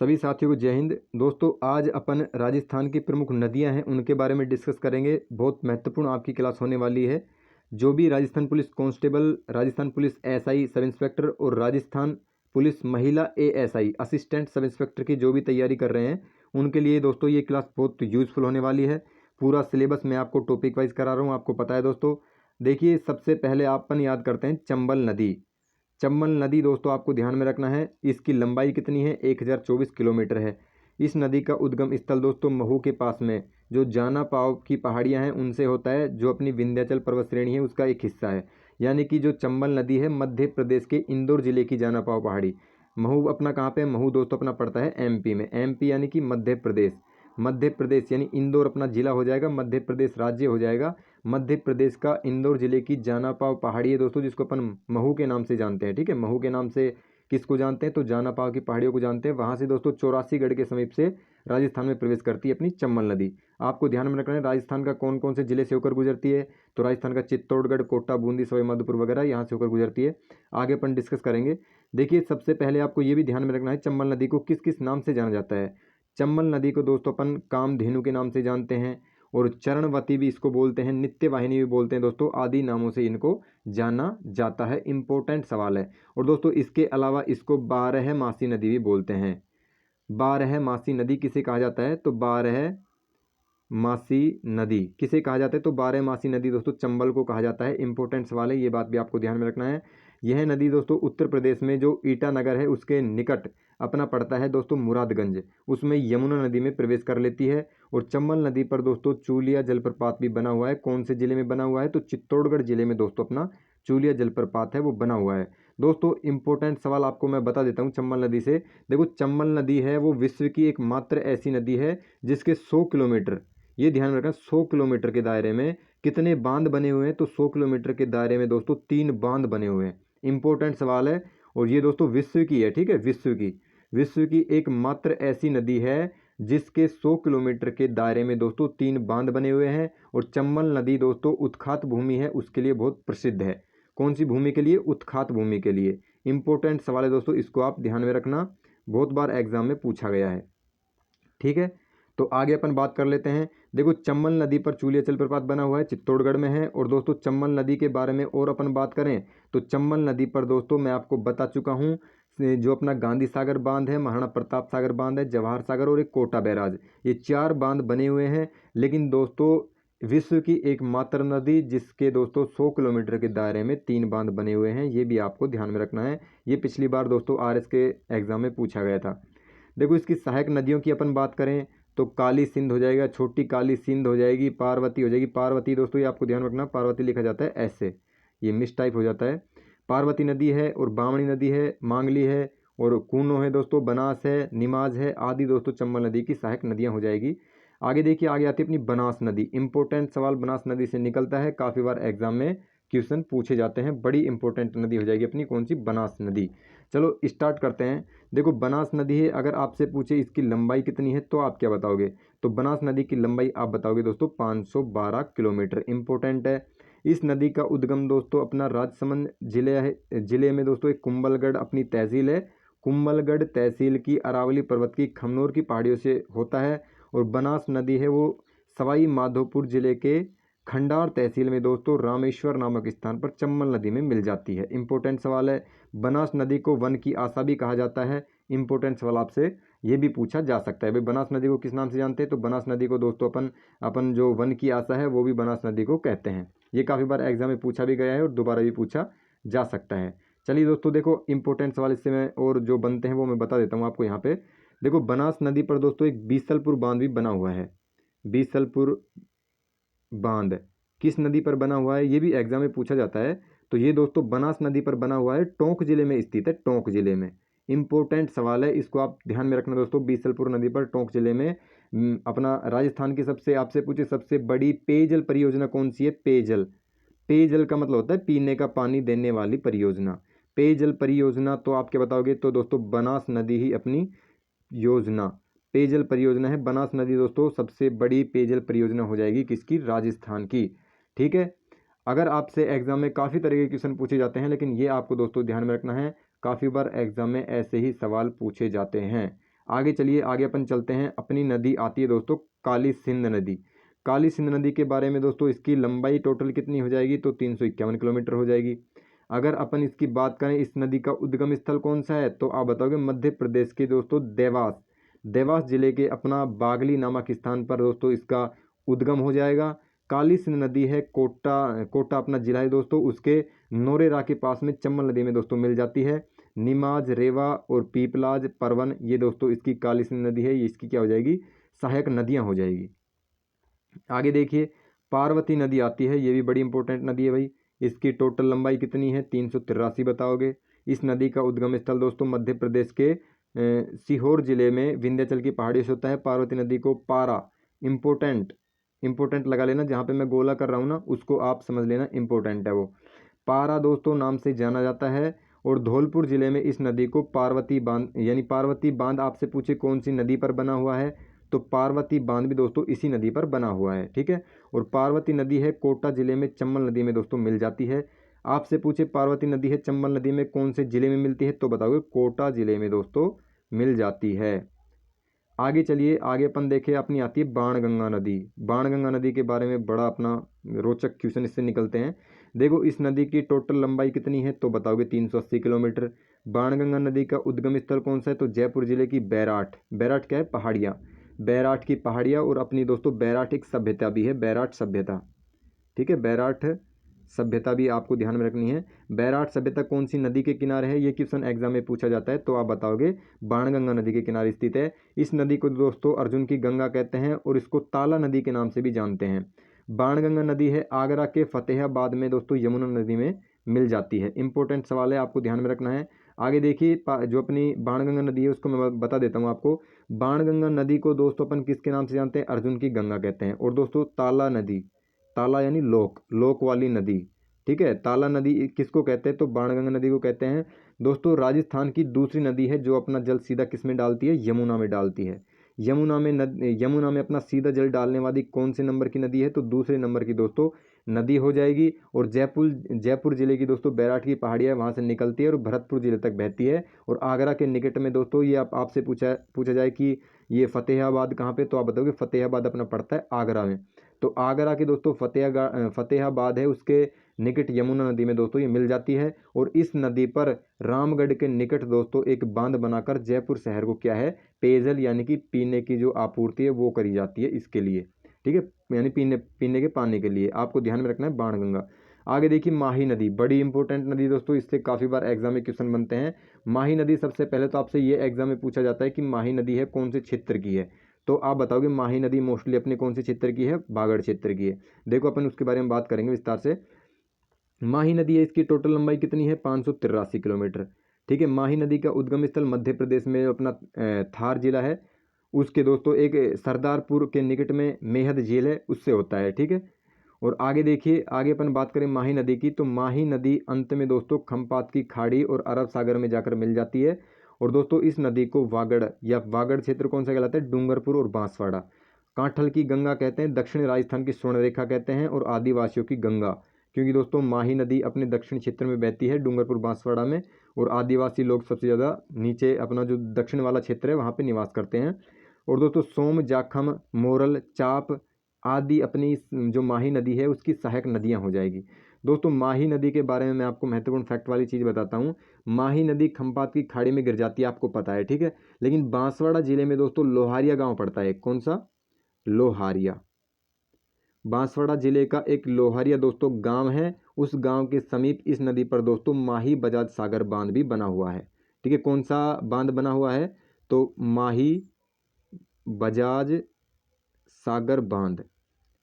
सभी साथियों को जय हिंद। दोस्तों आज अपन राजस्थान की प्रमुख नदियां हैं उनके बारे में डिस्कस करेंगे। बहुत महत्वपूर्ण आपकी क्लास होने वाली है। जो भी Rajasthan police constable, Rajasthan police SI sub inspector और राजस्थान पुलिस महिला एएसआई असिस्टेंट सब इंस्पेक्टर की जो भी तैयारी कर रहे हैं उनके लिए दोस्तों ये क्लास बहुत यूजफुल होने वाली है। पूरा सिलेबस मैं आपको टॉपिक वाइज करा रहा हूँ, आपको पता है दोस्तों। देखिए सबसे पहले अपन याद करते हैं चंबल नदी। चंबल नदी दोस्तों आपको ध्यान में रखना है, इसकी लंबाई कितनी है 1024 किलोमीटर है। इस नदी का उद्गम स्थल दोस्तों महू के पास में जो जाना पाव की पहाड़ियां हैं उनसे होता है, जो अपनी विंध्याचल पर्वत श्रेणी है उसका एक हिस्सा है। यानी कि जो चंबल नदी है मध्य प्रदेश के इंदौर जिले की जाना पाव पहाड़ी। महू अपना कहाँ पे, महू दोस्तों अपना पड़ता है एमपी में। एमपी यानी कि मध्य प्रदेश। मध्य प्रदेश यानी इंदौर अपना जिला हो जाएगा, मध्य प्रदेश राज्य हो जाएगा। मध्य प्रदेश का इंदौर जिले की जाना पाव पहाड़ी है दोस्तों, जिसको अपन महू के नाम से जानते हैं। ठीक है, महू के नाम से किसको जानते हैं तो जाना पाव की पहाड़ियों को जानते हैं। वहां से दोस्तों 84 के समीप से राजस्थान में प्रवेश करती है अपनी चंबल नदी। आपको ध्यान में रखना है राजस्थान का कौन कौन से जिले से होकर गुजरती है, तो राजस्थान का चित्तौड़गढ़, कोटा, बूंदी, सवाई माधोपुर वगैरह यहाँ से होकर गुजरती है। आगे अपन डिस्कस करेंगे। देखिए सबसे पहले आपको ये भी ध्यान में रखना है चंबल नदी को किस किस नाम से जाना जाता है। चंबल नदी को दोस्तों अपन कामधेनु के नाम से जानते हैं, और चरणवती भी इसको बोलते हैं, नित्य वाहिनी भी बोलते हैं दोस्तों, आदि नामों से इनको जाना जाता है। इंपॉर्टेंट सवाल है। और दोस्तों इसके अलावा इसको बारहमासी नदी भी बोलते हैं। बारहमासी नदी किसे कहा जाता है तो बारहमासी नदी किसे कहा जाता है तो बारहमासी नदी दोस्तों चंबल को कहा जाता है। इंपॉर्टेंट सवाल है, ये बात भी आपको ध्यान में रखना है। यह नदी दोस्तों उत्तर प्रदेश में जो ईटानगर है उसके निकट अपना पड़ता है दोस्तों मुरादगंज, उसमें यमुना नदी में प्रवेश कर लेती है। और चंबल नदी पर दोस्तों चूलिया जलप्रपात भी बना हुआ है। कौन से जिले में बना हुआ है तो चित्तौड़गढ़ जिले में दोस्तों अपना चूलिया जलप्रपात है वो बना हुआ है। दोस्तों इंपॉर्टेंट सवाल आपको मैं बता देता हूँ चंबल नदी से। देखो चंबल नदी है वो विश्व की एकमात्र ऐसी नदी है जिसके 100 किलोमीटर, ये ध्यान में रखना, 100 किलोमीटर के दायरे में कितने बांध बने हुए हैं तो 100 किलोमीटर के दायरे में दोस्तों 3 बांध बने हुए हैं। इंपॉर्टेंट सवाल है। और ये दोस्तों विश्व की है, ठीक है, विश्व की एकमात्र ऐसी नदी है जिसके 100 किलोमीटर के दायरे में दोस्तों 3 बांध बने हुए हैं। और चंबल नदी दोस्तों उत्खात भूमि है उसके लिए बहुत प्रसिद्ध है। कौन सी भूमि के लिए, उत्खात भूमि के लिए। इंपॉर्टेंट सवाल है दोस्तों, इसको आप ध्यान में रखना, बहुत बार एग्जाम में पूछा गया है। ठीक है, तो आगे अपन बात कर लेते हैं। देखो चंबल नदी पर चूलिया जलप्रपात बना हुआ है, चित्तौड़गढ़ में है। और दोस्तों चंबल नदी के बारे में और अपन बात करें तो चंबल नदी पर दोस्तों मैं आपको बता चुका हूँ, जो अपना गांधी सागर बांध है, महाराणा प्रताप सागर बांध है, जवाहर सागर और एक कोटा बैराज, ये 4 बांध बने हुए हैं। लेकिन दोस्तों विश्व की एकमात्र नदी जिसके दोस्तों 100 किलोमीटर के दायरे में 3 बांध बने हुए हैं, ये भी आपको ध्यान में रखना है। ये पिछली बार दोस्तों आरएस के एग्जाम में पूछा गया था। देखो इसकी सहायक नदियों की अपन बात करें तो काली सिंध हो जाएगा, छोटी काली सिंध हो जाएगी, पार्वती हो जाएगी। पार्वती दोस्तों ये आपको ध्यान रखना, पार्वती लिखा जाता है ऐसे, ये मिस टाइप हो जाता है। पार्वती नदी है, और बामणी नदी है, मांगली है, और कूनो है दोस्तों, बनास है, निमाज है, आदि दोस्तों चंबल नदी की सहायक नदियां हो जाएगी। आगे देखिए, आगे आती है अपनी बनास नदी। इंपॉर्टेंट सवाल बनास नदी से निकलता है, काफ़ी बार एग्जाम में क्वेश्चन पूछे जाते हैं। बड़ी इंपॉर्टेंट नदी हो जाएगी अपनी कौन सी, बनास नदी। चलो स्टार्ट करते हैं। देखो बनास नदी है, अगर आपसे पूछे इसकी लंबाई कितनी है तो आप क्या बताओगे, तो बनास नदी की लंबाई आप बताओगे दोस्तों 512 किलोमीटर। इंपॉर्टेंट है। इस नदी का उद्गम दोस्तों अपना राजसमंद जिले में दोस्तों एक कुंभलगढ़ अपनी तहसील है, कुंभलगढ़ तहसील की अरावली पर्वत की खमनोर की पहाड़ियों से होता है। और बनास नदी है वो सवाई माधोपुर जिले के खंडार तहसील में दोस्तों रामेश्वर नामक स्थान पर चंबल नदी में मिल जाती है। इंपॉर्टेंट सवाल है। बनास नदी को वन की आशा भी कहा जाता है। इंपॉर्टेंट सवाल आपसे ये भी पूछा जा सकता है, भाई बनास नदी को किस नाम से जानते हैं, तो बनास नदी को दोस्तों अपन जो वन की आशा है वो भी बनास नदी को कहते हैं। ये काफ़ी बार एग्जाम में पूछा भी गया है और दोबारा भी पूछा जा सकता है। चलिए दोस्तों देखो इंपॉर्टेंट सवाल इससे मैं और जो बनते हैं वो मैं बता देता हूँ आपको। यहाँ पे देखो बनास नदी पर दोस्तों एक बीसलपुर बांध भी बना हुआ है। बीसलपुर बांध किस नदी पर बना हुआ है, ये भी एग्जाम में पूछा जाता है। तो ये दोस्तों बनास नदी पर बना हुआ है, टोंक जिले में स्थित है, टोंक जिले में। इंपॉर्टेंट सवाल है, इसको आप ध्यान में रखना दोस्तों। बीसलपुर नदी पर टोंक जिले में अपना राजस्थान की सबसे, आपसे पूछे सबसे बड़ी पेयजल परियोजना कौन सी है, पेयजल। पेयजल का मतलब होता है पीने का पानी देने वाली परियोजना। पेयजल परियोजना तो आप क्या बताओगे, तो दोस्तों बनास नदी ही अपनी योजना पेयजल परियोजना है। बनास नदी दोस्तों सबसे बड़ी पेयजल परियोजना हो जाएगी किसकी, राजस्थान की। ठीक है, अगर आपसे एग्जाम में काफ़ी तरह के क्वेश्चन पूछे जाते हैं, लेकिन ये आपको दोस्तों ध्यान में रखना है, काफ़ी बार एग्जाम में ऐसे ही सवाल पूछे जाते हैं। आगे चलिए, आगे अपन चलते हैं। अपनी नदी आती है दोस्तों काली सिंध नदी। काली सिंध नदी के बारे में दोस्तों, इसकी लंबाई टोटल कितनी हो जाएगी, तो 351 किलोमीटर हो जाएगी। अगर अपन इसकी बात करें, इस नदी का उद्गम स्थल कौन सा है, तो आप बताओगे मध्य प्रदेश के दोस्तों देवास, देवास जिले के अपना बागली नामक स्थान पर दोस्तों इसका उद्गम हो जाएगा। काली सिंध नदी है कोटा, कोटा अपना जिला है दोस्तों, उसके नोरेरा के पास में चंबल नदी में दोस्तों मिल जाती है। निमाज, रेवा और पीपलाज, परवन, ये दोस्तों इसकी काली सिंध नदी है, ये इसकी क्या हो जाएगी, सहायक नदियां हो जाएगी। आगे देखिए, पार्वती नदी आती है, ये भी बड़ी इंपॉर्टेंट नदी है भाई। इसकी टोटल लंबाई कितनी है, 383 बताओगे। इस नदी का उद्गम स्थल दोस्तों मध्य प्रदेश के सीहोर जिले में विंध्याचल की पहाड़ियों से होता है। पार्वती नदी को पारा, इंपोर्टेंट लगा लेना, जहाँ पे मैं गोला कर रहा हूँ ना उसको आप समझ लेना, इंपॉर्टेंट है वो। पारा दोस्तों नाम से जाना जाता है। और धौलपुर जिले में इस नदी को पार्वती बांध, यानी पार्वती बांध आपसे पूछे कौन सी नदी पर बना हुआ है, तो पार्वती बांध भी दोस्तों इसी नदी पर बना हुआ है, ठीक है। और पार्वती नदी है कोटा जिले में चंबल नदी में दोस्तों मिल जाती है। आपसे पूछे पार्वती नदी है चंबल नदी में कौन से जिले में मिलती है, तो बताओगे कोटा जिले में दोस्तों मिल जाती है। आगे चलिए, आगे अपन देखें, अपनी आती है बाणगंगा नदी। बाणगंगा नदी के बारे में बड़ा अपना रोचक क्वेश्चन इससे निकलते हैं। देखो इस नदी की टोटल लंबाई कितनी है, तो बताओगे 380 किलोमीटर। बाणगंगा नदी का उद्गम स्थल कौन सा है, तो जयपुर जिले की बैराठ, बैराठ क्या है, पहाड़ियाँ, बैराठ की पहाड़ियाँ। और अपनी दोस्तों बैराठ एक सभ्यता भी है, बैराठ सभ्यता, ठीक है, बैराठ सभ्यता भी आपको ध्यान में रखनी है। बैराठ सभ्यता कौन सी नदी के किनारे है, ये क्वेश्चन एग्जाम में पूछा जाता है, तो आप बताओगे बाणगंगा नदी के किनारे स्थित है। इस नदी को दोस्तों अर्जुन की गंगा कहते हैं और इसको ताला नदी के नाम से भी जानते हैं। बाणगंगा नदी है आगरा के फतेहाबाद में दोस्तों यमुना नदी में मिल जाती है। इंपॉर्टेंट सवाल है, आपको ध्यान में रखना है। आगे देखिए, जो अपनी बाणगंगा नदी है उसको मैं बता देता हूँ आपको। बाणगंगा नदी को दोस्तों अपन किसके नाम से जानते हैं, अर्जुन की गंगा कहते हैं। और दोस्तों ताला नदी, ताला यानी लोक, लोक वाली नदी, ठीक है। ताला नदी किसको कहते हैं, तो बाणगंगा नदी को कहते हैं। दोस्तों राजस्थान की दूसरी नदी है जो अपना जल सीधा किस में डालती है, यमुना में डालती है। यमुना में अपना सीधा जल डालने वाली कौन से नंबर की नदी है, तो दूसरे नंबर की दोस्तों नदी हो जाएगी। और जयपुर जिले की दोस्तों बैराठ की पहाड़ियाँ वहाँ से निकलती है और भरतपुर जिले तक बहती है। और आगरा के निकट में दोस्तों, ये आपसे पूछा जाए कि ये फतेहाबाद कहाँ पे, तो आप बताओगे फतेहाबाद अपना पड़ता है आगरा में। तो आगरा के दोस्तों फतेहाबाद है, उसके निकट यमुना नदी में दोस्तों ये मिल जाती है। और इस नदी पर रामगढ़ के निकट दोस्तों एक बांध बनाकर जयपुर शहर को क्या है, पेयजल यानी कि पीने की जो आपूर्ति है वो करी जाती है इसके लिए, ठीक है, यानी पीने के पानी के लिए। आपको ध्यान में रखना है बाणगंगा। आगे देखिए, माही नदी, बड़ी इंपॉर्टेंट नदी दोस्तों, इससे काफ़ी बार एग्जाम में क्वेश्चन बनते हैं। माही नदी, सबसे पहले तो आपसे ये एग्जाम में पूछा जाता है कि माही नदी है कौन से क्षेत्र की है, तो आप बताओगे माही नदी मोस्टली अपने कौन से क्षेत्र की है, बागड़ क्षेत्र की है। देखो अपन उसके बारे में बात करेंगे विस्तार से। माही नदी है, इसकी टोटल लंबाई कितनी है, 583 किलोमीटर, ठीक है। माही नदी का उद्गम स्थल मध्य प्रदेश में अपना थार जिला है, उसके दोस्तों एक सरदारपुर के निकट में मेहद झील है, उससे होता है, ठीक है। और आगे देखिए, आगे अपन बात करें माही नदी की, तो माही नदी अंत में दोस्तों खम्पात की खाड़ी और अरब सागर में जाकर मिल जाती है। और दोस्तों इस नदी को वागड़ या वागड़ क्षेत्र कौन सा कहलाता है, डूंगरपुर और बांसवाड़ा। कांठल की गंगा कहते हैं, दक्षिण राजस्थान की स्वर्ण रेखा कहते हैं, और आदिवासियों की गंगा, क्योंकि दोस्तों माही नदी अपने दक्षिण क्षेत्र में बहती है, डूंगरपुर बांसवाड़ा में। और आदिवासी लोग सबसे ज़्यादा नीचे अपना जो दक्षिण वाला क्षेत्र है वहाँ पे निवास करते हैं। और दोस्तों सोम, जाखम, मोरल, चाप आदि अपनी जो माही नदी है उसकी सहायक नदियाँ हो जाएगी। दोस्तों माही नदी के बारे में मैं आपको महत्वपूर्ण फैक्ट वाली चीज़ बताता हूँ। माही नदी खम्पात की खाड़ी में गिर जाती है, आपको पता है, ठीक है। लेकिन बांसवाड़ा जिले में दोस्तों लोहारिया गाँव पड़ता है, कौन सा, लोहारिया। बांसवाड़ा जिले का एक लोहारिया दोस्तों गांव है, उस गांव के समीप इस नदी पर दोस्तों माही बजाज सागर बांध भी बना हुआ है, ठीक है। कौन सा बांध बना हुआ है, तो माही बजाज सागर बांध,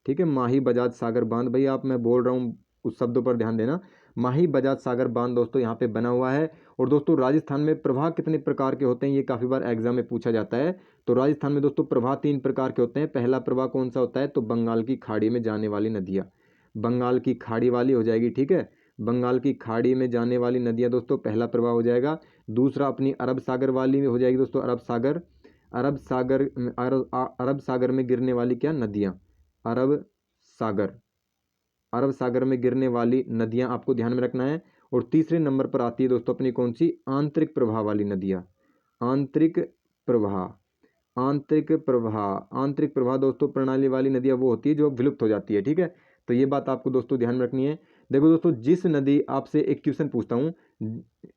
ठीक है। माही बजाज सागर बांध, भाई आप, मैं बोल रहा हूँ उस शब्दों पर ध्यान देना। माही बजाज सागर बांध दोस्तों यहाँ पे बना हुआ है। और दोस्तों राजस्थान में प्रवाह कितने प्रकार के होते हैं, ये काफ़ी बार एग्जाम में पूछा जाता है। तो राजस्थान में दोस्तों प्रवाह 3 प्रकार के होते हैं। पहला प्रवाह कौन सा होता है, तो बंगाल की खाड़ी में जाने वाली नदियाँ, बंगाल की खाड़ी वाली हो जाएगी, ठीक है। बंगाल की खाड़ी में जाने वाली नदियाँ दोस्तों पहला प्रवाह हो जाएगा। दूसरा अपनी अरब सागर वाली हो जाएगी दोस्तों, अरब सागर में गिरने वाली क्या नदियाँ, अरब सागर में गिरने वाली नदियां आपको ध्यान में रखना है। और तीसरे नंबर पर आती है दोस्तों अपनी कौन सी, आंतरिक प्रवाह वाली नदियां, आंतरिक प्रवाह, आंतरिक प्रवाह, आंतरिक प्रवाह दोस्तों प्रणाली वाली नदियाँ वो होती है जो विलुप्त हो जाती है। ठीक है, तो ये बात आपको दोस्तों ध्यान में रखनी है। देखो दोस्तों, जिस नदी, आपसे एक क्वेश्चन पूछता हूँ,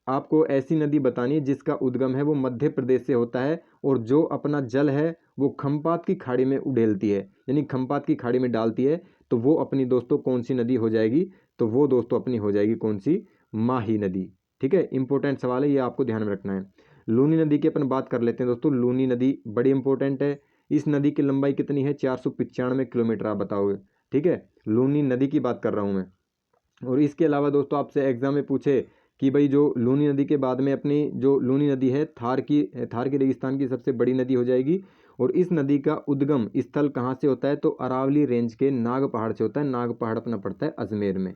आपको ऐसी नदी बतानी है जिसका उद्गम है वो मध्य प्रदेश से होता है और जो अपना जल है वो खम्पात की खाड़ी में उड़ेलती है, यानी खम्पात की खाड़ी में डालती है, तो वो अपनी दोस्तों कौन सी नदी हो जाएगी? तो वो दोस्तों अपनी हो जाएगी कौन सी? माही नदी। ठीक है, इंपॉर्टेंट सवाल है, ये आपको ध्यान में रखना है। लूनी नदी की अपन बात कर लेते हैं दोस्तों। लूनी नदी बड़ी इंपॉर्टेंट है। इस नदी की लंबाई कितनी है? 495 किलोमीटर। आप बताओगे? ठीक है, लूनी नदी की बात कर रहा हूँ मैं। और इसके अलावा दोस्तों आपसे एग्जाम में पूछे कि भाई जो लूनी नदी के बाद में अपनी जो लूनी नदी है थार की रेगिस्तान की सबसे बड़ी नदी हो जाएगी। और इस नदी का उद्गम स्थल कहाँ से होता है? तो अरावली रेंज के नाग पहाड़ से होता है। नाग पहाड़ अपना पड़ता है अजमेर में।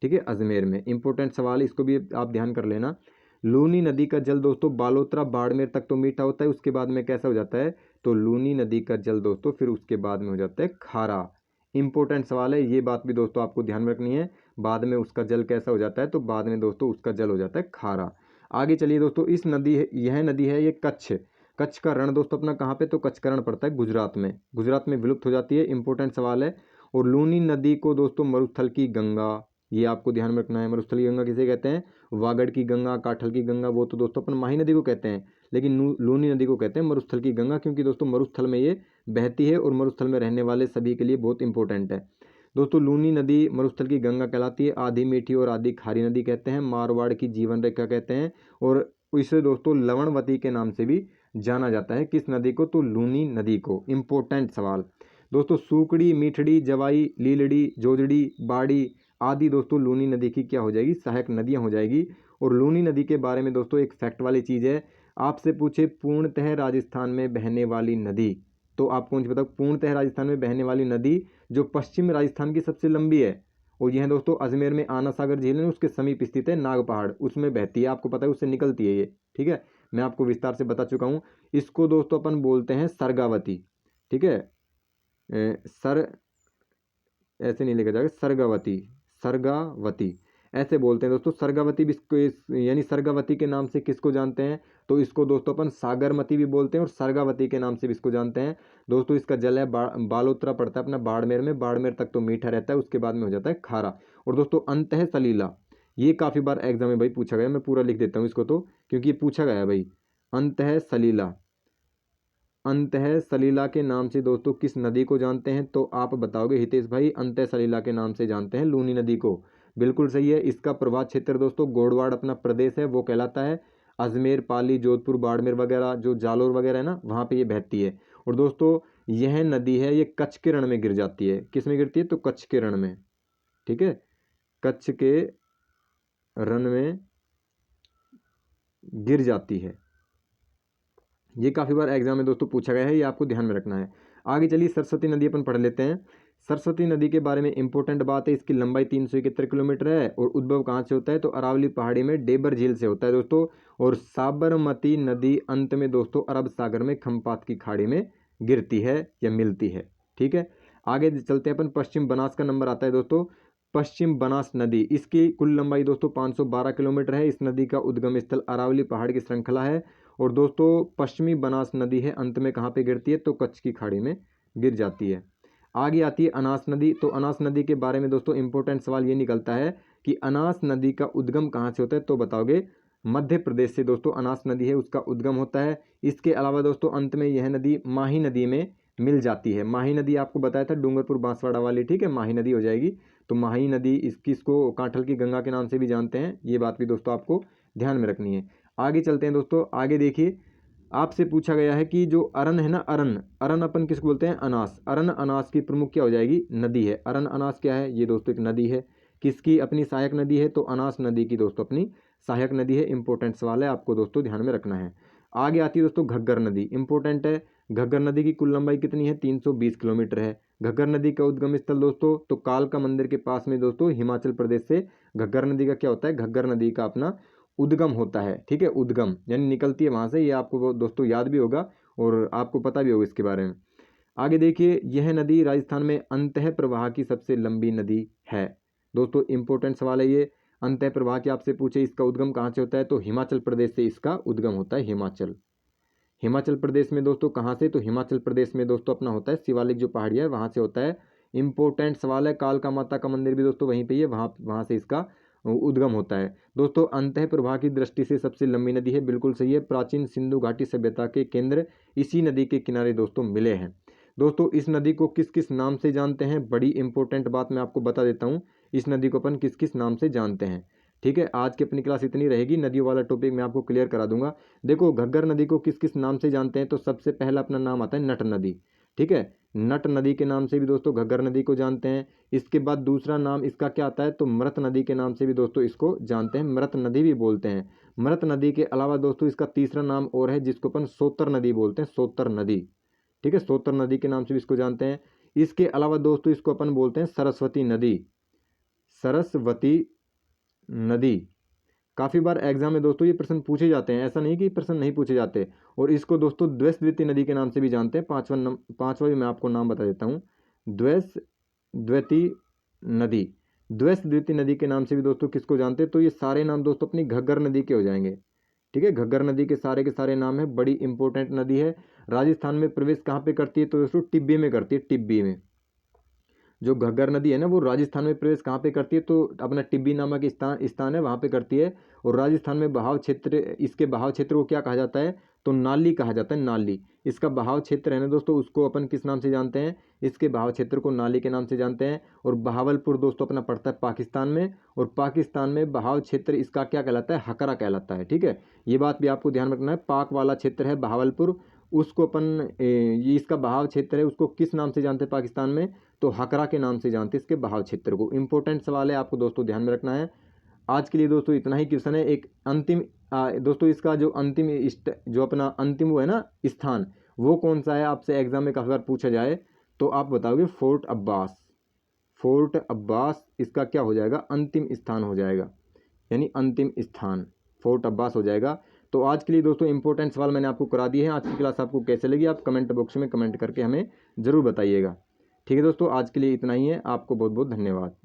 ठीक है, अजमेर में। इंपॉर्टेंट सवाल, इसको भी आप ध्यान कर लेना। लूनी नदी का जल दोस्तों बालोतरा बाड़मेर तक तो मीठा होता है, उसके बाद में कैसा हो जाता है? तो लूनी नदी का जल दोस्तों फिर उसके बाद में हो जाता है खारा। इंपॉर्टेंट सवाल है, ये बात भी दोस्तों आपको ध्यान में रखनी है। बाद में उसका जल कैसा हो जाता है? तो बाद में दोस्तों उसका जल हो जाता है खारा। आगे चलिए दोस्तों, इस नदी है, यह नदी है ये कच्छ। कच्छ का रण दोस्तों अपना कहाँ पे? तो कच्छ का रण पड़ता है गुजरात में। गुजरात में विलुप्त हो जाती है। इंपॉर्टेंट सवाल है। और लूनी नदी को दोस्तों मरुस्थल की गंगा, ये आपको ध्यान में रखना है। मरुस्थल की गंगा किसे कहते हैं? वागड़ की गंगा, काठल की गंगा, वो तो दोस्तों अपन माही नदी को कहते हैं, लेकिन लूनी नदी को कहते हैं मरुस्थल की गंगा, क्योंकि दोस्तों मरुस्थल में ये बहती है और मरुस्थल में रहने वाले सभी के लिए बहुत इंपॉर्टेंट है। दोस्तों लूनी नदी मरुस्थल की गंगा कहलाती है। आधी मीठी और आधी खारी नदी कहते हैं। मारवाड़ की जीवन रेखा कहते हैं। और इसे दोस्तों लवणवती के नाम से भी जाना जाता है। किस नदी को? तो लूनी नदी को। इंपॉर्टेंट सवाल दोस्तों, सूकड़ी, मीठड़ी, जवाई, लीलड़ी, जोजड़ी, बाड़ी आदि दोस्तों लूनी नदी की क्या हो जाएगी? सहायक नदियां हो जाएगी। और लूनी नदी के बारे में दोस्तों एक फैक्ट वाली चीज़ है। आपसे पूछे पूर्णतः राजस्थान में बहने वाली नदी, तो आप कौन सी बताओ? पूर्णतः राजस्थान में बहने वाली नदी जो पश्चिम राजस्थान की सबसे लंबी है, और यह दोस्तों अजमेर में आना सागर झील है, उसके समीप स्थित है। नाग पहाड़ उसमें बहती है, आपको पता है, उससे निकलती है ये। ठीक है, मैं आपको विस्तार से बता चुका हूँ। इसको दोस्तों अपन बोलते हैं सरगावती। ठीक है, सर ऐसे नहीं लिखा जाएगा, सरगावती, सरगावती ऐसे बोलते हैं दोस्तों। सरगावती भी यानी सरगावती के नाम से किसको जानते हैं? तो इसको दोस्तों अपन सागरमती भी बोलते हैं और सरगावती के नाम से भी इसको जानते हैं। दोस्तों इसका जल है बालोतरा पड़ता है अपना बाड़मेर में। बाड़मेर तक तो मीठा रहता है, उसके बाद में हो जाता है खारा। और दोस्तों अंतः सलीला, ये काफ़ी बार एग्जाम में भाई पूछा गया। मैं पूरा लिख देता हूँ इसको तो, क्योंकि ये पूछा गया है भाई। अंतः सलीला, अंतः सलीला के नाम से दोस्तों किस नदी को जानते हैं? तो आप बताओगे हितेश भाई, अंतः सलीला के नाम से जानते हैं लूनी नदी को। बिल्कुल सही है। इसका प्रवाह क्षेत्र दोस्तों गोड़वाड़ अपना प्रदेश है, वो कहलाता है। अजमेर, पाली, जोधपुर, बाड़मेर वगैरह, जो जालोर वगैरह है ना, वहाँ पे ये बहती है। और दोस्तों यह नदी है, ये कच्छ के रण में गिर जाती है। किस में गिरती है? तो कच्छ के रण में। ठीक है, कच्छ के रण में गिर जाती है। ये काफ़ी बार एग्जाम में दोस्तों पूछा गया है, ये आपको ध्यान में रखना है। आगे चलिए, सरस्वती नदी अपन पढ़ लेते हैं। सरस्वती नदी के बारे में इंपॉर्टेंट बात है, इसकी लंबाई 371 किलोमीटर है। और उद्भव कहाँ से होता है? तो अरावली पहाड़ी में डेबर झील से होता है दोस्तों। और साबरमती नदी अंत में दोस्तों अरब सागर में खम्पात की खाड़ी में गिरती है या मिलती है। ठीक है, आगे चलते हैं अपन। पश्चिम बनास का नंबर आता है दोस्तों। पश्चिम बनास नदी, इसकी कुल लंबाई दोस्तों 512 किलोमीटर है। इस नदी का उद्गम स्थल अरावली पहाड़ की श्रृंखला है। और दोस्तों पश्चिमी बनास नदी है, अंत में कहाँ पे गिरती है? तो कच्छ की खाड़ी में गिर जाती है। आगे आती है अनास नदी। तो अनास नदी के बारे में दोस्तों इंपॉर्टेंट सवाल ये निकलता है कि अनास नदी का उद्गम कहाँ से होता है? तो बताओगे मध्य प्रदेश से दोस्तों अनास नदी है, उसका उद्गम होता है। इसके अलावा दोस्तों अंत में यह नदी माही नदी में मिल जाती है। माही नदी आपको बताया था डूंगरपुर बांसवाड़ा वाली, ठीक है, माही नदी हो जाएगी। तो माही नदी इसको कांठल की गंगा के नाम से भी जानते हैं। ये बात भी दोस्तों आपको ध्यान में रखनी है। आगे चलते हैं दोस्तों। आगे देखिए, आपसे पूछा गया है कि जो अरन है ना, अरन, अरन अपन किसको बोलते हैं? अनास। अरन अनास की प्रमुख क्या हो जाएगी? नदी है। अरन अनास क्या है? ये दोस्तों एक नदी है। किसकी अपनी सहायक नदी है? तो अनास नदी की दोस्तों अपनी सहायक नदी है। इंपॉर्टेंट सवाल है, आपको दोस्तों ध्यान में रखना है। आगे आती है दोस्तों घग्गर नदी। इंपॉर्टेंट है। घग्गर नदी की कुल लंबाई कितनी है? 320 किलोमीटर है। घग्गर नदी का उद्गम स्थल दोस्तों तो कालका मंदिर के पास में दोस्तों हिमाचल प्रदेश से घग्गर नदी का क्या होता है? घग्गर नदी का अपना उद्गम होता है। ठीक है, उद्गम यानी निकलती है वहाँ से। ये आपको वो दोस्तों याद भी होगा और आपको पता भी होगा इसके बारे में। आगे देखिए, यह नदी राजस्थान में अंतः प्रवाह की सबसे लंबी नदी है। दोस्तों इंपॉर्टेंट सवाल है ये। अंतः प्रवाह की आपसे पूछे इसका उद्गम कहाँ से होता है? तो हिमाचल प्रदेश से इसका उद्गम होता है, हिमाचल। हिमाचल प्रदेश में दोस्तों कहाँ से, तो हिमाचल प्रदेश में दोस्तों अपना होता है शिवालिक जो पहाड़ियाँ है वहाँ से होता है। इंपॉर्टेंट सवाल है, कालका माता का मंदिर भी दोस्तों वहीं पे ही है, वहाँ से इसका उद्गम होता है। दोस्तों अंतः प्रवाह की दृष्टि से सबसे लंबी नदी है, बिल्कुल सही है। प्राचीन सिंधु घाटी सभ्यता के केंद्र इसी नदी के किनारे दोस्तों मिले हैं। दोस्तों इस नदी को किस किस नाम से जानते हैं, बड़ी इंपॉर्टेंट बात मैं आपको बता देता हूँ, इस नदी को अपन किस किस नाम से जानते हैं। ठीक है, आज की अपनी क्लास इतनी रहेगी, नदियों वाला टॉपिक मैं आपको क्लियर करा दूंगा। देखो घग्गर नदी को किस किस नाम से जानते हैं, तो सबसे पहला अपना नाम आता है नट नदी। ठीक है, नट नदी के नाम से भी दोस्तों घग्गर नदी को जानते हैं। इसके बाद दूसरा नाम इसका क्या आता है, तो मृत नदी के नाम से भी दोस्तों इसको जानते हैं, मृत नदी भी बोलते हैं। मृत नदी के अलावा दोस्तों इसका तीसरा नाम और है जिसको अपन सोतर नदी बोलते हैं, सोतर नदी। ठीक है, सोतर नदी के नाम से भी इसको जानते हैं। इसके अलावा दोस्तों इसको अपन बोलते हैं सरस्वती नदी, सरस्वती नदी। काफ़ी बार एग्जाम में दोस्तों ये प्रश्न पूछे जाते हैं, ऐसा नहीं कि प्रश्न नहीं पूछे जाते। और इसको दोस्तों द्वैत नदी के नाम से भी जानते हैं। पांचवा भी मैं आपको नाम बता देता हूँ, द्वैती नदी। द्वैत नदी के नाम से भी दोस्तों किसको जानते हैं, तो ये सारे नाम दोस्तों अपनी घग्गर नदी के हो जाएंगे। ठीक है, घग्गर नदी के सारे नाम है, बड़ी इंपॉर्टेंट नदी है। राजस्थान में प्रवेश कहाँ पे करती है, तो दोस्तों टिब्बी में करती है, टिब्बी में। जो घग्गर नदी है ना वो राजस्थान में प्रवेश कहाँ पे करती है, तो अपना टिब्बी नामक स्थान है वहाँ पे करती है। और राजस्थान में बहाव क्षेत्र, इसके बहाव क्षेत्र को क्या कहा जाता है, तो नाली कहा जाता है, नाली। इसका बहाव क्षेत्र है ना दोस्तों, उसको अपन किस नाम से जानते हैं, इसके बहाव क्षेत्र को नाली के नाम से जानते हैं। और बहावलपुर दोस्तों अपना पड़ता है पाकिस्तान में, और पाकिस्तान में बहाव क्षेत्र इसका क्या कहलाता है, हकरा कहलाता है। ठीक है, ये बात भी आपको ध्यान रखना है। पाक वाला क्षेत्र है बहावलपुर, उसको अपन ये इसका बहाव क्षेत्र है उसको किस नाम से जानते हैं पाकिस्तान में, तो हकरा के नाम से जानते हैं इसके बहाव क्षेत्र को। इंपॉर्टेंट सवाल है, आपको दोस्तों ध्यान में रखना है। आज के लिए दोस्तों इतना ही क्वेश्चन है। एक अंतिम दोस्तों इसका जो अंतिम जो अपना अंतिम वो है ना स्थान, वो कौन सा है, आपसे एग्जाम में काफ़ी बार पूछा जाए तो आप बताओगे फोर्ट अब्बास। फोर्ट अब्बास इसका क्या हो जाएगा, अंतिम स्थान हो जाएगा, यानी अंतिम स्थान फोर्ट अब्बास हो जाएगा। तो आज के लिए दोस्तों इंपॉर्टेंट सवाल मैंने आपको करा दिए हैं। आज की क्लास आपको कैसे लगी, आप कमेंट बॉक्स में कमेंट करके हमें ज़रूर बताइएगा। ठीक है दोस्तों, आज के लिए इतना ही है। आपको बहुत बहुत धन्यवाद।